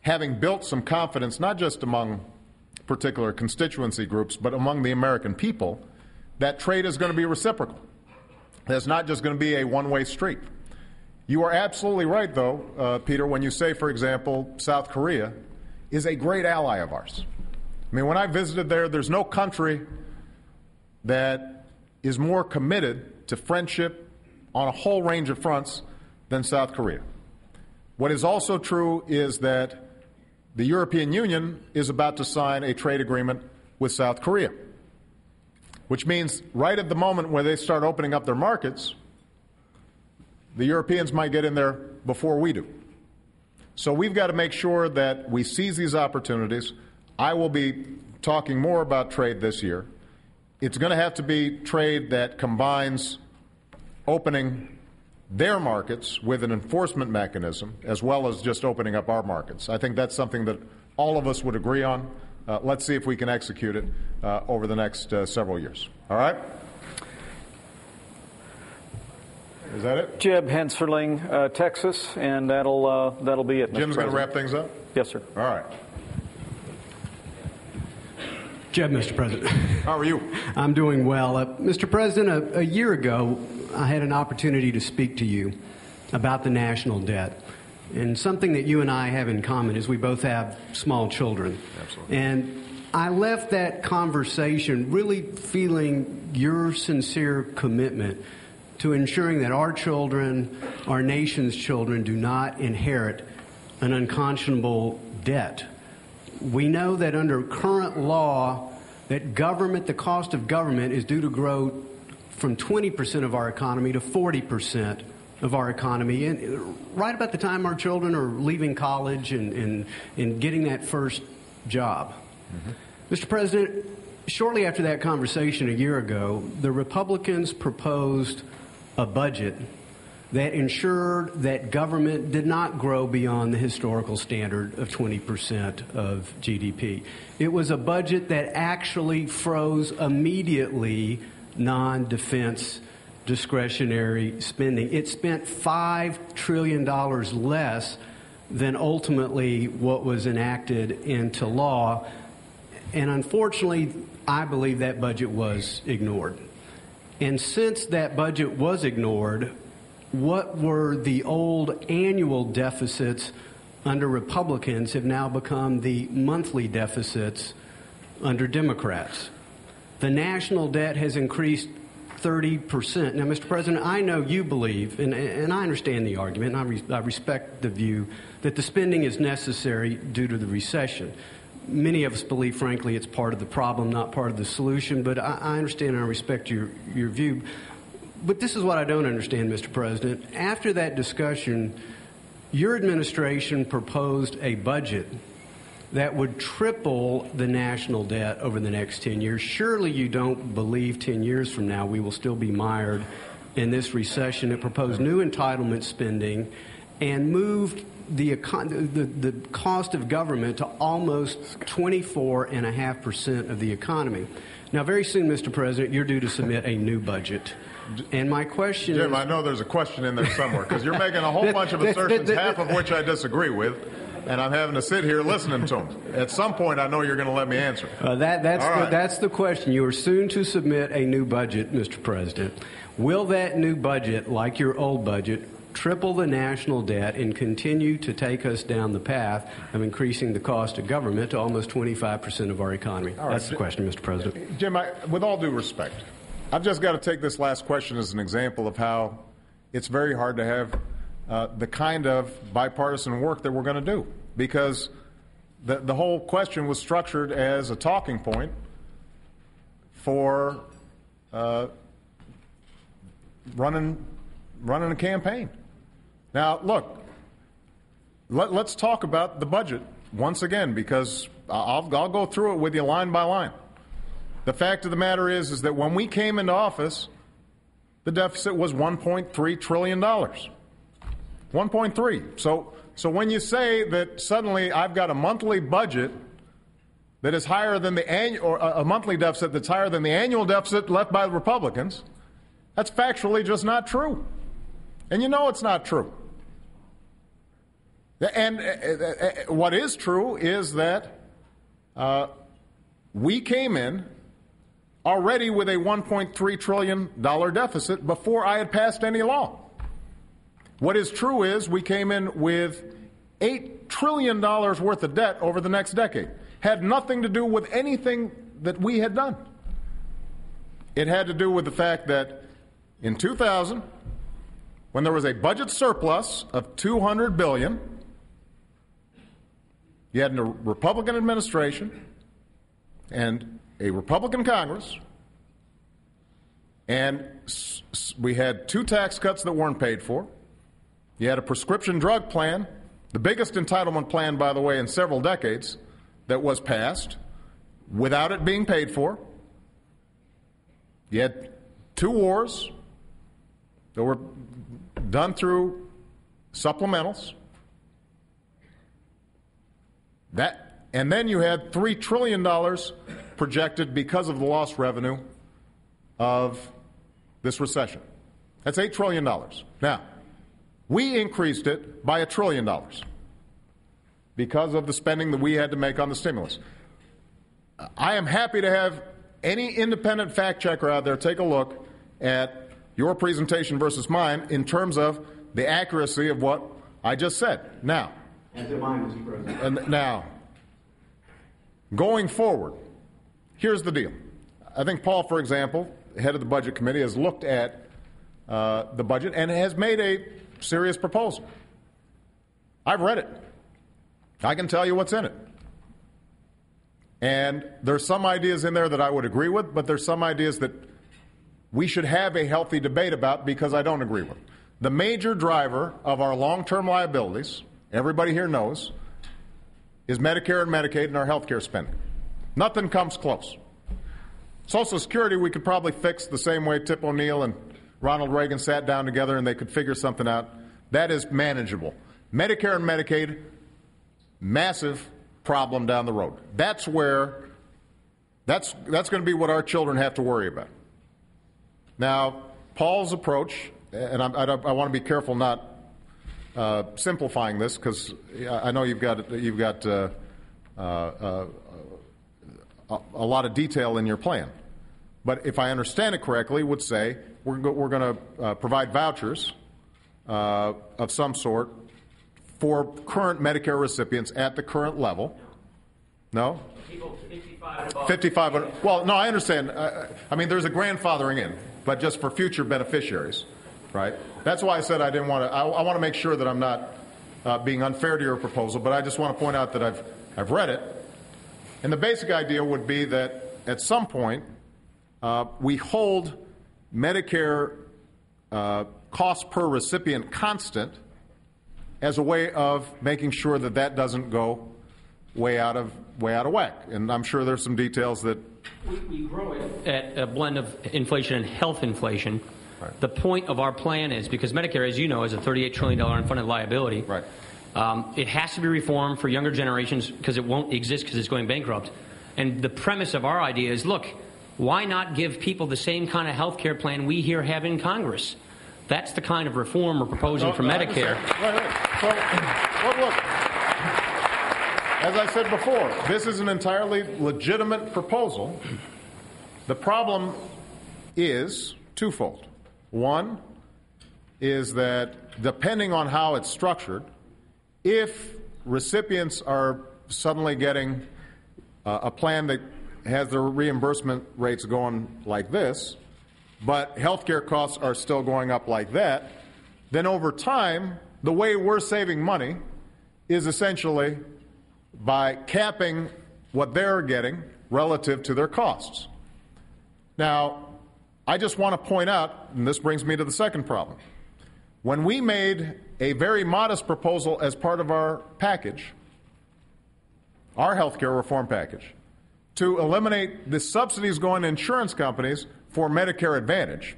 having built some confidence, not just among particular constituency groups, but among the American people, that trade is going to be reciprocal. It's not just going to be a one-way street. You are absolutely right, though, Peter, when you say, for example, South Korea is a great ally of ours. I mean, when I visited there, there's no country that is more committed to friendship on a whole range of fronts than South Korea. What is also true is that the European Union is about to sign a trade agreement with South Korea, which means right at the moment where they start opening up their markets, the Europeans might get in there before we do. So we've got to make sure that we seize these opportunities. I will be talking more about trade this year. It's going to have to be trade that combines opening their markets with an enforcement mechanism as well as just opening up our markets. I think that's something that all of us would agree on. Let's see if we can execute it over the next several years. All right? Is that it? Jeb Hensarling, Texas, and that'll be it. Jim's going to wrap things up? Yes, sir. All right. Jeb, Mr. President. How are you? I'm doing well. Mr. President, a year ago, I had an opportunity to speak to you about the national debt. And something that you and I have in common is we both have small children. Absolutely. And I left that conversation really feeling your sincere commitment to ensuring that our children, our nation's children, do not inherit an unconscionable debt. We know that under current law, that government, the cost of government is due to grow from 20% of our economy to 40% of our economy, and right about the time our children are leaving college and getting that first job. Mm-hmm. Mr. President, shortly after that conversation a year ago, the Republicans proposed a budget that ensured that government did not grow beyond the historical standard of 20% of GDP. It was a budget that actually froze immediately non-defense discretionary spending. It spent $5 trillion less than ultimately what was enacted into law. And unfortunately, I believe that budget was ignored. And since that budget was ignored, what were the old annual deficits under Republicans have now become the monthly deficits under Democrats. The national debt has increased 30%. Now, Mr. President, I know you believe, and I understand the argument, and I respect the view that the spending is necessary due to the recession. Many of us believe, frankly, it's part of the problem, not part of the solution, but I understand and I respect your view. But this is what I don't understand, Mr. President. After that discussion, your administration proposed a budget that would triple the national debt over the next 10 years. Surely you don't believe 10 years from now we will still be mired in this recession. It proposed new entitlement spending and moved the cost of government to almost 24.5% of the economy. Now, very soon, Mr. President, you're due to submit a new budget. And my question Jim, is... I know there's a question in there somewhere, because you're making a whole bunch of assertions, half of which I disagree with, and I'm having to sit here listening to them. At some point, I know you're going to let me answer. That's the question. You are soon to submit a new budget, Mr. President. Will that new budget, like your old budget, triple the national debt and continue to take us down the path of increasing the cost of government to almost 25% of our economy? All right, that's the question, Mr. President. Jim, with all due respect, I've just got to take this last question as an example of how it's very hard to have the kind of bipartisan work that we're going to do, because the whole question was structured as a talking point for running a campaign. Now, look, let's talk about the budget once again, because I'll go through it with you line by line. The fact of the matter is that when we came into office, the deficit was $1.3 trillion. 1.3. So when you say that suddenly I've got a monthly budget that is higher than the annual, or a monthly deficit that's higher than the annual deficit left by the Republicans, that's factually just not true. And you know it's not true. And what is true is that we came in already with a $1.3 trillion deficit before I had passed any law. What is true is we came in with $8 trillion worth of debt over the next decade. Had nothing to do with anything that we had done. It had to do with the fact that in 2000, when there was a budget surplus of $200 billion, you had a Republican administration and a Republican Congress, and we had 2 tax cuts that weren't paid for. You had a prescription drug plan, the biggest entitlement plan, by the way, in several decades, that was passed without it being paid for. You had 2 wars that were done through supplementals. And then you had $3 trillion projected because of the lost revenue of this recession. That's $8 trillion. Now, we increased it by $1 trillion because of the spending that we had to make on the stimulus. I am happy to have any independent fact checker out there take a look at your presentation versus mine in terms of the accuracy of what I just said. Now, going forward, here's the deal. I think Paul, for example, head of the Budget Committee, has looked at the budget and has made a serious proposal. I've read it. I can tell you what's in it. And there's some ideas in there that I would agree with, but there's some ideas that we should have a healthy debate about because I don't agree with. The major driver of our long-term liabilities, everybody here knows, is Medicare and Medicaid and our health care spending. Nothing comes close. Social Security we could probably fix the same way Tip O'Neill and Ronald Reagan sat down together and they could figure something out. That is manageable. Medicare and Medicaid, massive problem down the road. That's going to be what our children have to worry about. Now, Paul's approach, and I want to be careful not simplifying this because I know you've got a lot of detail in your plan. But if I understand it correctly, would say we're going to provide vouchers of some sort for current Medicare recipients at the current level. No? People 55 above. 55. Well, no, I understand. I mean, there's a grandfathering in, but just for future beneficiaries, right? That's why I said I didn't want to. I want to make sure that I'm not being unfair to your proposal, but I just want to point out that I've read it, and the basic idea would be that at some point we hold Medicare cost per recipient constant as a way of making sure that that doesn't go way out of whack. And I'm sure there's some details that we grow it at a blend of inflation and health inflation. Right. The point of our plan is, because Medicare, as you know, is a $38 trillion unfunded liability. Right. It has to be reformed for younger generations because it won't exist because it's going bankrupt. And the premise of our idea is, look, why not give people the same kind of health care plan we here have in Congress? That's the kind of reform we're proposing for Medicare. Right. So, look, as I said before, this is an entirely legitimate proposal. The problem is twofold. One is that depending on how it's structured, if recipients are suddenly getting a plan that has their reimbursement rates going like this, but healthcare costs are still going up like that, then over time, the way we're saving money is essentially by capping what they're getting relative to their costs. Now, I just want to point out, and this brings me to the second problem. When we made a very modest proposal as part of our package, our health care reform package, to eliminate the subsidies going to insurance companies for Medicare Advantage,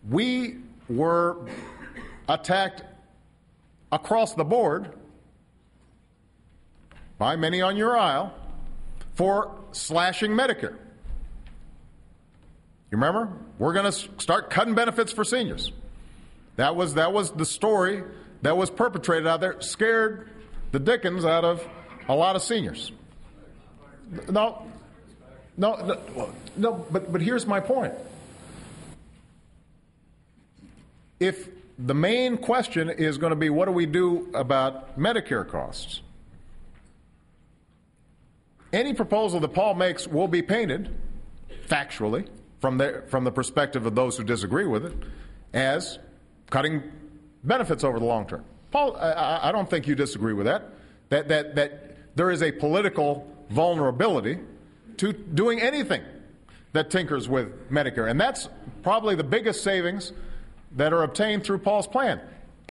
we were attacked across the board by many on your aisle for slashing Medicare. You remember? We're going to start cutting benefits for seniors. That was the story that was perpetrated out there scared the dickens out of a lot of seniors. No, but here's my point. If the main question is going to be what do we do about Medicare costs, any proposal that Paul makes will be painted factually from the perspective of those who disagree with it as cutting benefits over the long term. Paul, I don't think you disagree with that. That there is a political vulnerability to doing anything that tinkers with Medicare. And that's probably the biggest savings that are obtained through Paul's plan.